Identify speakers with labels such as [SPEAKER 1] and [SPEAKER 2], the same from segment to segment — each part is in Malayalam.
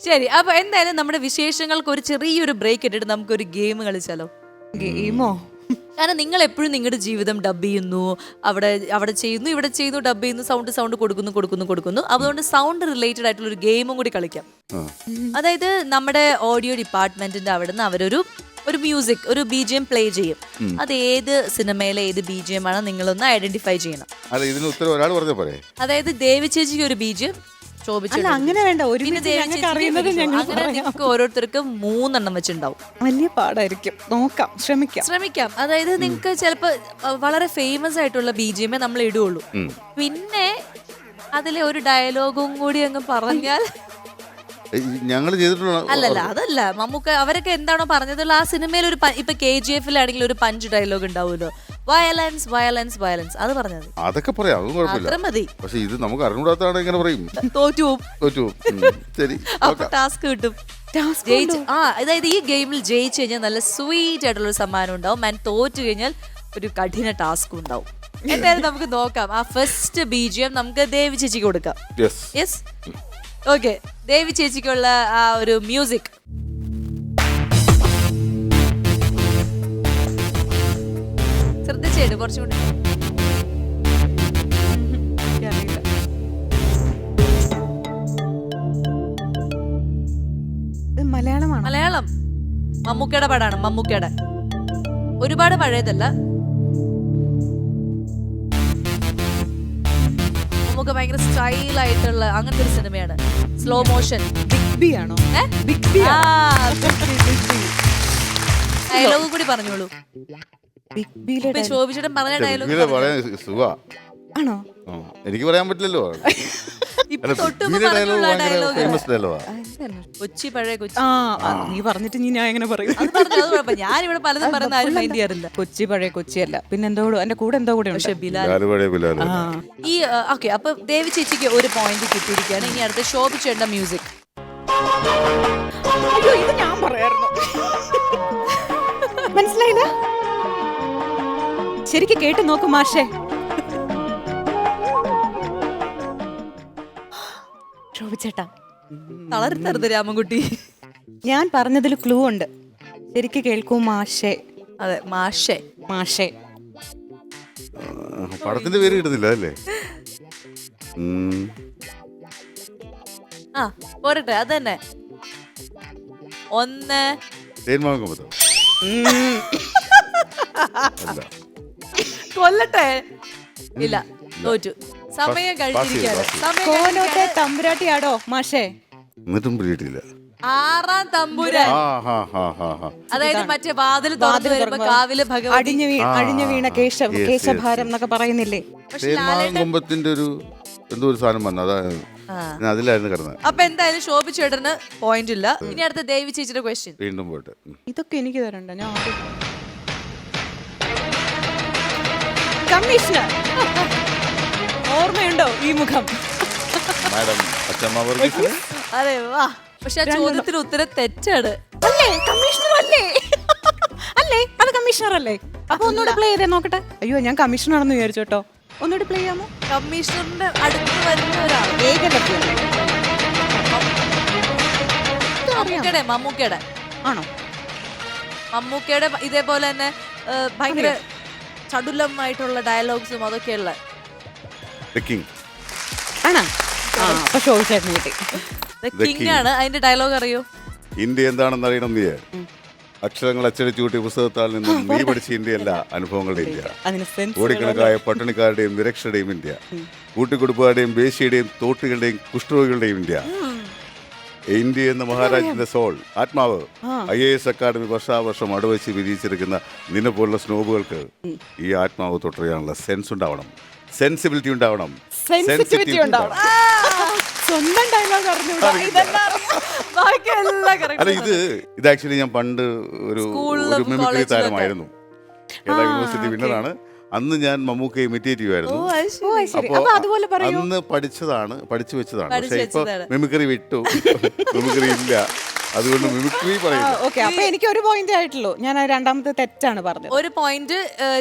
[SPEAKER 1] ശരി, അപ്പൊ എന്തായാലും നമ്മുടെ വിശേഷങ്ങൾക്ക് ഒരു ചെറിയൊരു ബ്രേക്ക് ഇട്ടിട്ട് നമുക്കൊരു ഗെയിം കളിച്ചാലോ?
[SPEAKER 2] ഗെയിമോ?
[SPEAKER 1] കാരണം നിങ്ങൾ എപ്പോഴും നിങ്ങളുടെ ജീവിതം ഡബ് ചെയ്യുന്നു, അവിടെ ചെയ്യുന്നു, ഇവിടെ ചെയ്യുന്നു, ഡബ് ചെയ്യുന്നു, സൗണ്ട് കൊടുക്കുന്നു. അതുകൊണ്ട് സൗണ്ട് റിലേറ്റഡ് ആയിട്ടുള്ള ഒരു ഗെയിമും കൂടി കളിക്കാം. അതായത് നമ്മുടെ ഓഡിയോ ഡിപ്പാർട്ട്മെന്റിന്റെ അവിടെ നിന്ന് അവരൊരു മ്യൂസിക്, ഒരു BGM പ്ലേ ചെയ്യും. അത് ഏത് സിനിമയിലെ ഏത് BGM ആണ് നിങ്ങളൊന്ന് ഐഡന്റിഫൈ ചെയ്യണം. അതായത് ദേവി ചേച്ചിക്ക് ഒരു BGM,
[SPEAKER 2] അല്ല അങ്ങനെ വേണ്ട,
[SPEAKER 1] നിങ്ങൾക്ക് ഓരോരുത്തർക്ക് 3 എണ്ണം വെച്ചിട്ടുണ്ടാവും.
[SPEAKER 2] വലിയ പാടായിരിക്കും, നോക്കാം, ശ്രമിക്കാം.
[SPEAKER 1] അതായത് നിങ്ങൾക്ക് ചിലപ്പോ വളരെ ഫേമസ് ആയിട്ടുള്ള BGM നമ്മൾ ഇടുള്ളൂ. പിന്നെ അതിലെ ഒരു ഡയലോഗും കൂടി അങ്ങ് പറഞ്ഞാൽ അല്ലല്ല, അതല്ല മമ്മൂക്ക അവരൊക്കെ എന്താണോ പറഞ്ഞതുള്ള ആ സിനിമയിൽ ഒരു ഇപ്പൊ KGF-ലാണെങ്കിൽ ഒരു പഞ്ച് ഡയലോഗ് ഉണ്ടാവുമല്ലോ, വയലൻസ് വയലൻസ് വയലൻസ്, അത് പറഞ്ഞത്
[SPEAKER 3] അതൊക്കെ പറയാം, അതും കുഴപ്പമില്ല.
[SPEAKER 1] മതി.
[SPEAKER 3] പക്ഷെ ഇത് നമുക്ക് അറിഞ്ഞൂടാത്താണ്, എങ്ങനെ പറയും?
[SPEAKER 1] തോറ്റു.
[SPEAKER 3] ശരി,
[SPEAKER 1] അപ്പൊ ടാസ്ക് കിട്ടും. അതായത് ഈ ഗെയിമിൽ ജയിച്ചു കഴിഞ്ഞാൽ നല്ല സ്വീറ്റ് ആയിട്ടുള്ള ഒരു സമ്മാനം ഉണ്ടാവും, ആൻഡ് തോറ്റു കഴിഞ്ഞാൽ ഒരു കഠിന ടാസ്ക് ഉണ്ടാവും. എന്തായാലും നമുക്ക് നോക്കാം. ആ ഫസ്റ്റ് BGM നമുക്ക് ദേവി ചേച്ചിക്ക് കൊടുക്കാം. Yes, okay. ദേവി ചേച്ചിക്കുള്ള ആ ഒരു മ്യൂസിക്. ശ്രദ്ധിച്ചേട്ട് കുറച്ചുകൂടി. മലയാളം മമ്മൂക്കയുടെ പടാണ്. മമ്മൂക്കയുടെ ഒരുപാട് പഴയതല്ല. മമ്മൂക്ക ഭയങ്കര സ്റ്റൈൽ ആയിട്ടുള്ള അങ്ങനത്തെ ഒരു സിനിമയാണ്. Slow motion.
[SPEAKER 2] ബിഗ് ബി ആണോ?
[SPEAKER 1] ഡയലോഗ് കൂടി പറഞ്ഞോളൂ.
[SPEAKER 2] ബിഗ് ബിയിലെ
[SPEAKER 1] ശോഭിച്ചിട്ട് പറഞ്ഞ ഡയലോഗ്
[SPEAKER 2] ആണോ?
[SPEAKER 3] എനിക്ക് പറയാൻ പറ്റില്ലല്ലോ.
[SPEAKER 1] കൊച്ചി പഴയ കൊച്ചി.
[SPEAKER 2] നീ പറഞ്ഞിട്ട് ഞാൻ എങ്ങനെ പറയും?
[SPEAKER 1] ഞാനിവിടെ പലതും പറയുന്ന ആരും മൈൻഡ് ചെയ്യാറില്ല.
[SPEAKER 2] കൊച്ചി പഴയ കൊച്ചിയല്ല, പിന്നെ എന്തോ എന്റെ കൂടെ എന്തോ കൂടെ ഉണ്ട്.
[SPEAKER 1] ഈ ഓക്കെ, അപ്പൊ ദേവി ചേച്ചിക്ക് ഒരു പോയിന്റ് കിട്ടിയിരിക്കുകയാണ്. ഇനി അടുത്ത ശോഭിച്ചേണ്ട മ്യൂസിക്.
[SPEAKER 2] ഇത് ഞാൻ പറയായിരുന്നു, മനസ്സിലായില്ല? ശരിക്കും കേട്ട് നോക്കും മാഷേ. ശോഭിച്ചേട്ടാ,
[SPEAKER 1] തളർത്തരുത് രാമൻകുട്ടി.
[SPEAKER 2] ഞാൻ പറഞ്ഞതിൽ ക്ലൂ ഉണ്ട്, ശരിക്കും കേൾക്കൂ മാഷേ.
[SPEAKER 1] അതെ, മാഷേ.
[SPEAKER 3] പടത്തിന്റെ പേര് കിട്ടുന്നില്ല അല്ലേ?
[SPEAKER 1] ആ പോരട്ടെ, അതന്നെ. 1 കൊല്ലട്ടെ. ഇല്ല, തോറ്റു. സമയം കഴിഞ്ഞിരിക്കുകയാണ്.
[SPEAKER 2] തമ്പുരാട്ടിയാടോ മാഷേ?
[SPEAKER 3] എന്നിട്ടും പിടിയിട്ടില്ല.
[SPEAKER 1] 6-ാം തമ്പുരാൻ. അതായത് മറ്റേ വാതിൽ തുറന്നു വരുമ്പോ കാവില് ഭഗവാൻ
[SPEAKER 2] അഴിഞ്ഞു വീണ കേശഭാരം എന്നൊക്കെ പറയുന്നില്ലേ?
[SPEAKER 3] കൊമ്പത്തിന്റെ ഒരു എന്തോ ഒരു സാധനം വന്നു, അതാണ് അതിലായിരുന്നു കിടന്നത്.
[SPEAKER 1] അപ്പൊ എന്തായാലും ശോഭിച്ചേട്ടന് പോയിന്റ് ഇല്ല. ഇനി അടുത്ത ദേവി ചേച്ചിയുടെ ക്വസ്റ്റ്യൻ.
[SPEAKER 3] വീണ്ടും പോയിട്ട്
[SPEAKER 2] ഇതൊക്കെ എനിക്ക് തരണ്ട. ഞാൻ കമ്മീഷണർ, ഓർമ്മയുണ്ടോ ഈ മുഖം?
[SPEAKER 1] അതെ വാ. പക്ഷെ ആ ചോദ്യത്തിന് ഉത്തരം തെറ്റാണ്.
[SPEAKER 2] അല്ലേ? കമ്മീഷണർ അല്ലേ? അല്ലേ? അത് കമ്മീഷണർ അല്ലേ? അപ്പൊ ഒന്നുകൂടെ പ്ലേ ചെയ്തേ നോക്കട്ടെ. അയ്യോ, ഞാൻ കമ്മീഷണർ ആണെന്ന് വിചാരിച്ചു കേട്ടോ. ഒന്നുകൂടി പ്ലേ ചെയ്യാമോ?
[SPEAKER 1] കമ്മീഷണറിന്റെ അടുത്ത് വരുന്ന ഒരാൾ. മമ്മൂക്കയുടെ
[SPEAKER 2] ആണോ?
[SPEAKER 1] മമ്മൂക്കയുടെ ഇതേപോലെ തന്നെ ഭയങ്കര ചടുലമായിട്ടുള്ള ഡയലോഗ്സും അതൊക്കെയുള്ള കിങ് ആണ്. അതിന്റെ ഡയലോഗ് അറിയോ?
[SPEAKER 3] ഇന്ത്യ എന്താണെന്ന് അറിയണം നീ. അക്ഷരങ്ങൾ അച്ചടിച്ചു കൂട്ടി പുസ്തകത്താൽ നിന്നും നീ പഠിച്ച ഇന്ത്യയല്ല, അനുഭവങ്ങളുടെ ഇന്ത്യ. കോടിക്കണക്കായ പട്ടണിക്കാരുടെയും നിരക്ഷരുടെയും ഇന്ത്യ, കൂട്ടിക്കൊടുപ്പുകാരുടെയും വേശ്യയുടെയും തോട്ടുകളുടെയും കുഷ്ഠരോഗികളുടെയും ഇന്ത്യ. ഇന്ത്യ എന്ന മഹാരാജ്യത്തിന്റെ സോൾ, ആത്മാവ്. IAS അക്കാദമി വർഷാവർഷം അടവച്ച് വിരിയിച്ചിരിക്കുന്ന നിന്നെ പോലുള്ള സ്നോബുകൾക്ക് ഈ ആത്മാവ് തൊട്ടറിയാനുള്ള സെൻസ് ഉണ്ടാവണം, സെൻസിബിലിറ്റി ഉണ്ടാവണം, സെൻസിറ്റിവിറ്റി ഉണ്ടാവണം.
[SPEAKER 2] സ്വന്തം ഡയലോഗ് അറിഞ്ഞൂടാ.
[SPEAKER 3] അല്ല, ഇത് ആക്ച്വലി ഞാൻ പണ്ട് ഒരു മിമിക്രി താരമായിരുന്നു. കേരള യൂണിവേഴ്സിറ്റി വിന്നറാണ്. അന്ന് ഞാൻ മമ്മൂക്ക ഇമിറ്റേറ്റ് ചെയ്യുമായിരുന്നു.
[SPEAKER 2] അപ്പൊ
[SPEAKER 3] അന്ന് പഠിച്ചു വെച്ചതാണ്. പക്ഷെ ഇപ്പൊ മിമിക്രി വിട്ടു, മിമിക്രി ഇല്ല, അതുകൊണ്ട് മിമിക്രി പറയുന്നു.
[SPEAKER 2] ഓക്കെ, അപ്പൊ എനിക്ക് ഒരു പോയിന്റ് ആയിട്ടുള്ളൂ. ഞാൻ രണ്ടാമത്തെ തെറ്റാണ് പറഞ്ഞത്.
[SPEAKER 1] ഒരു പോയിന്റ്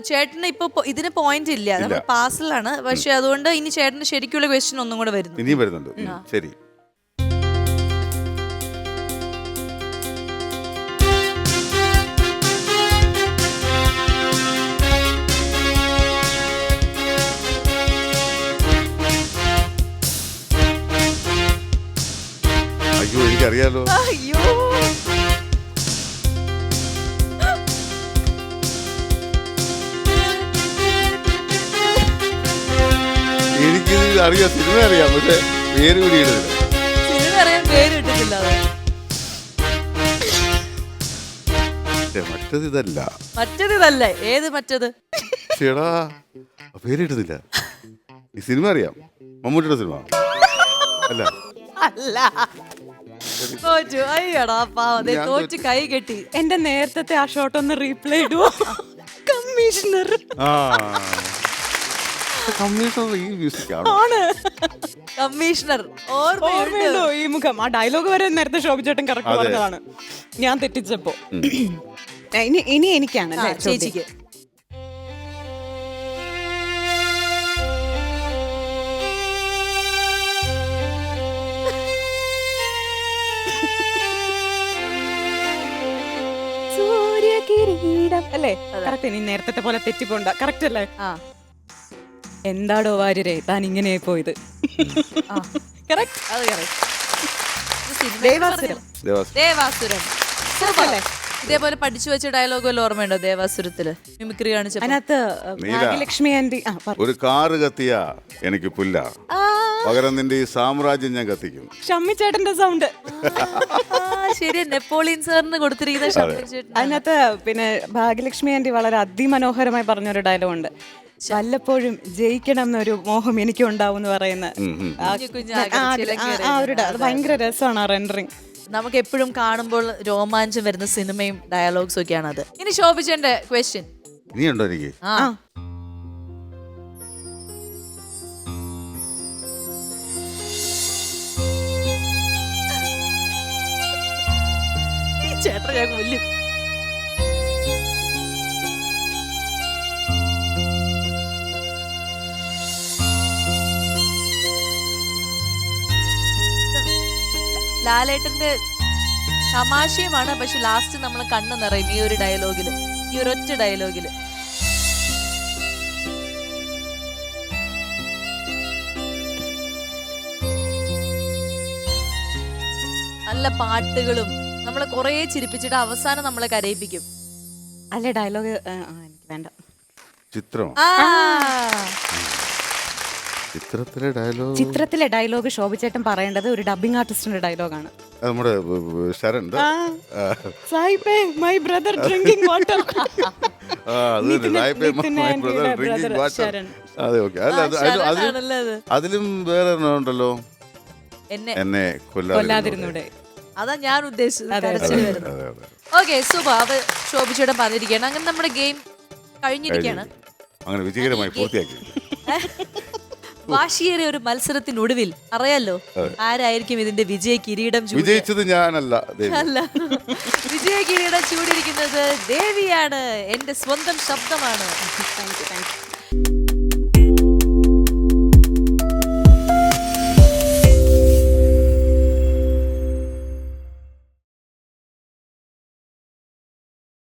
[SPEAKER 1] ചേട്ടന് ഇപ്പൊ ഇതിന് പോയിന്റ് ഇല്ല, നമ്മൾ പാസിലാണ്. പക്ഷെ അതുകൊണ്ട് ഇനി ചേട്ടന് ശരിക്കുള്ള ക്വസ്റ്റ്യൻ ഒന്നും കൂടെ വരുന്നു.
[SPEAKER 3] ഇനിയും വരുന്നുണ്ട്. ശരി, അയ്യോ എനിക്കറിയാലോ.
[SPEAKER 1] അയ്യോ
[SPEAKER 3] എനിക്ക് അറിയാം, സിനിമ അറിയാം, പക്ഷെ പേര് പിടിയിടുന്നില്ല.
[SPEAKER 1] സിനിമ അറിയാൻ പേര് കിട്ടുന്നില്ല.
[SPEAKER 3] മറ്റത് ഇതല്ല.
[SPEAKER 1] മറ്റത് ഇതല്ലേ? ഏത് മറ്റത്?
[SPEAKER 3] ചേടാ പേര് കിട്ടുന്നില്ല. ഈ സിനിമ അറിയാം, മമ്മൂട്ടിയുടെ സിനിമ അല്ല.
[SPEAKER 1] അല്ല തോറ്റു. അയ്യടാ പാവം, തോറ്റ് കൈ കെട്ടി.
[SPEAKER 2] എന്റെ നേരത്തെ ആ ഷോട്ട് ഒന്ന് റീപ്ലേ ഇടുവോ? കമ്മീഷണർ
[SPEAKER 3] കമ്മീഷണർ ഈ മ്യൂസിക് ആണ്.
[SPEAKER 1] കമ്മീഷണർ ഓർമ്മയുണ്ടോ?
[SPEAKER 2] ഓർമ്മയുണ്ടോ ഈ മുഖം? ആ ഡയലോഗ് വരെ നേരത്തെ ശോഭിച്ചേട്ടൻ കറക്റ്റ് പറഞ്ഞതാണ്, ഞാൻ തെറ്റിച്ചപ്പോ. ഇനി എനിക്കാണ്
[SPEAKER 1] ചേച്ചിക്ക്.
[SPEAKER 2] സൂര്യകിരീടം അല്ലേ? കറക്റ്റ്. ഇനി നേരത്തെ പോലെ തെറ്റിപ്പോണ്ട. കറക്റ്റ് അല്ലേ? എന്താടോ വാര്യരെ താൻ ഇങ്ങനെ പോയത്? കറക്റ്റ്.
[SPEAKER 1] അത് കറക്റ്റ്.
[SPEAKER 2] ദേവാസുരം.
[SPEAKER 1] ദേവാസുരം. ഇതേപോലെ പഠിച്ചു വെച്ച ഡയലോഗ് വല്ല ഓർമ്മയുണ്ടോ ദേവാസുരത്തില് മിമിക്രി കാണിച്ചപ്പോ?
[SPEAKER 2] അതിനകത്ത് ഭാഗ്യലക്ഷ്മി ആന്റി
[SPEAKER 3] ഒരു കാറ് കത്തിയ എനിക്ക് പുല്ല, പകരം നിന്റെ ഈ സാമ്രാജ്യം ഞാൻ കത്തിക്കും.
[SPEAKER 2] ഷമ്മിച്ചേട്ടന്റെ സൗണ്ട്.
[SPEAKER 1] ശരി, നെപ്പോളിയൻ സാറിന് കൊടുത്തിരിക്കുന്ന ശബ്ദം.
[SPEAKER 2] അതിനകത്ത് പിന്നെ ഭാഗ്യലക്ഷ്മി ആന്റി വളരെ അതിമനോഹരമായി പറഞ്ഞൊരു ഡയലോഗ് ഉണ്ട്. വല്ലപ്പോഴും ജയിക്കണം എന്നൊരു മോഹം എനിക്ക് ഉണ്ടാവും എന്ന് പറയുന്ന അത് ഭയങ്കര രസമാണ് ആ റെൻഡറിങ്.
[SPEAKER 1] നമുക്ക് എപ്പോഴും കാണുമ്പോൾ രോമാഞ്ചം വരുന്ന സിനിമയും ഡയലോഗ്സും ഒക്കെയാണ് അത്. ഇനി ശോഭിച്ചേന്റെ ക്വസ്റ്റ്യൻ.
[SPEAKER 3] ഇനിയുണ്ടോ എനിക്ക്?
[SPEAKER 1] ചേട്ടൻ ഞാൻ കൊല്ലും. ലാലേട്ടന്റെ തമാശയുമാണ്, പക്ഷെ ലാസ്റ്റ് നമ്മൾ കണ്ണു നിറയും ഈ ഒരു ഡയലോഗില്, ഈ ഒരൊറ്റ ഡയലോഗില്. നല്ല പാട്ടുകളും നമ്മളെ കൊറേ ചിരിപ്പിച്ചിട്ട് അവസാനം നമ്മളെ കരയിപ്പിക്കും.
[SPEAKER 2] അല്ലേ ഡയലോഗ്? എനിക്ക് വേണ്ട.
[SPEAKER 3] ചിത്രം.
[SPEAKER 2] ചിത്രത്തിലെ ഡയലോഗ് ശോഭിച്ചേട്ടൻ പറയേണ്ടത് ഒരു ഡബിംഗ് ആർട്ടിസ്റ്റിന്റെ ഡയലോഗാണ്.
[SPEAKER 3] നമ്മുടെ Sharan.
[SPEAKER 2] My brother drinking water.
[SPEAKER 3] അതിലും വേറെ ഉണ്ടല്ലോ, എന്നെ കൊല്ലാതിരുന്നൂടെ.
[SPEAKER 1] അതാ ഞാൻ ഉദ്ദേശിച്ചത്. Okay, super. അപ്പൊ ശോഭിച്ചേട്ടൻ പറഞ്ഞിരിക്കുകയാണ്. അങ്ങനെ നമ്മുടെ ഗെയിം കഴിഞ്ഞിരിക്കുകയാണ്.
[SPEAKER 3] അങ്ങനെ വിജയകരമായി പൂർത്തിയാക്കി.
[SPEAKER 1] വാശിയേറിയ ഒരു മത്സരത്തിനൊടുവിൽ അറിയാലോ ആരായിരിക്കും ഇതിന്റെ വിജയ കിരീടം?
[SPEAKER 3] വിജയിച്ചത് ഞാനല്ല,
[SPEAKER 1] അല്ല, വിജയ കിരീടം ചൂടിയിരിക്കുന്നത് ദേവിയാണ്. എന്റെ സ്വന്തം ശബ്ദമാണ്.
[SPEAKER 2] Thank you.